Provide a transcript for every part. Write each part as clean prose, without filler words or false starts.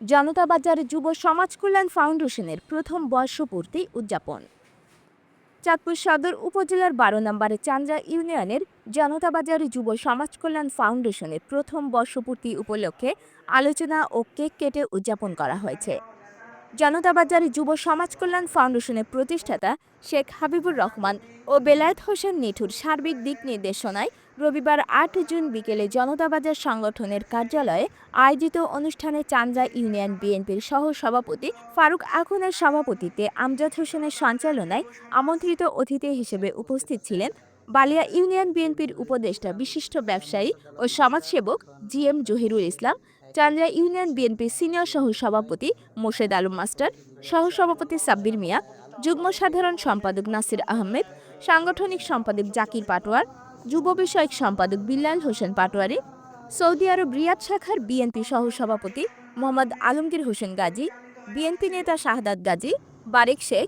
জনতা বাজার যুব সমাজ কল্যাণ ফাউন্ডেশনের প্রথম বর্ষপূর্তি উদযাপন। চাঁদপুর সদর উপজেলার ১২ নম্বরে চান্দ্রা ইউনিয়নের জনতা বাজার যুব সমাজ কল্যাণ ফাউন্ডেশনের প্রথম বর্ষপূর্তি উপলক্ষে আলোচনা ও কেক কেটে উদযাপন করা হয়েছে। জনতা বাজার যুব সমাজ কল্যাণ ফাউন্ডেশনের প্রতিষ্ঠাতা শেখ হাবিবুর রহমান ও বেলায়েত হোসেন নিঠুর সার্বিক দিক নির্দেশনায় রবিবার ৮ জুন বিকেলে জনতা বাজার সংগঠনের কার্যালয়ে আয়োজিত অনুষ্ঠানে চান্দ্রা ইউনিয়ন বিএনপির সহ সভাপতি ফারুক আখুনের সভাপতিত্বে আমজাদ হোসেনের সঞ্চালনায় আমন্ত্রিত অতিথি হিসেবে উপস্থিত ছিলেন বালিয়া ইউনিয়ন বিএনপির উপদেষ্টা বিশিষ্ট ব্যবসায়ী ও সমাজসেবক জিএম জহিরুল ইসলাম, চান্দ্রা ইউনিয়ন বিএনপির সিনিয়র সহ সভাপতি মোর্শেদ আলম মাস্টার, সহসভাপতি সাব্বির মিয়া, যুগ্ম সাধারণ সম্পাদক নাসির আহমেদ, সাংগঠনিক সম্পাদক জাকির পাটোয়ার, যুব বিষয়ক সম্পাদক বিল্লাল হোসেন পাটোয়ারি, সৌদি আরব রিয়াদ শাখার বিএনপি সহসভাপতি মোহাম্মদ আলমগীর হোসেন গাজী, বিএনপি নেতা শাহাদাত গাজী, বারেক শেখ,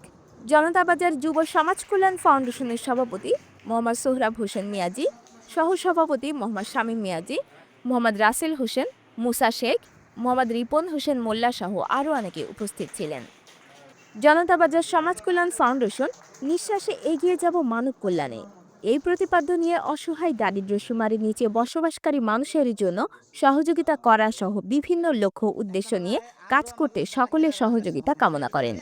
জনতা বাজার যুব সমাজ কল্যাণ ফাউন্ডেশনের সভাপতি মোহাম্মদ সোহরাব হোসেন মিয়াজি, সহসভাপতি মোহাম্মদ শামীম মিয়াজি, মোহাম্মদ রাসেল হোসেন, মুসা শেখ, মোহাম্মদ রিপন হোসেন মোল্লা সহ আরও অনেকে উপস্থিত ছিলেন। জনতা বাজার সমাজ কল্যাণ ফাউন্ডেশন নিঃশ্বাসে এগিয়ে যাব মানব কল্যাণে, এই প্রতিপাদ্য নিয়ে অসহায় দারিদ্র্যসীমার নিচে বসবাসকারী মানুষের জন্য সহযোগিতা করা সহ বিভিন্ন লক্ষ্য উদ্দেশ্য নিয়ে কাজ করতে সকলের সহযোগিতা কামনা করেন।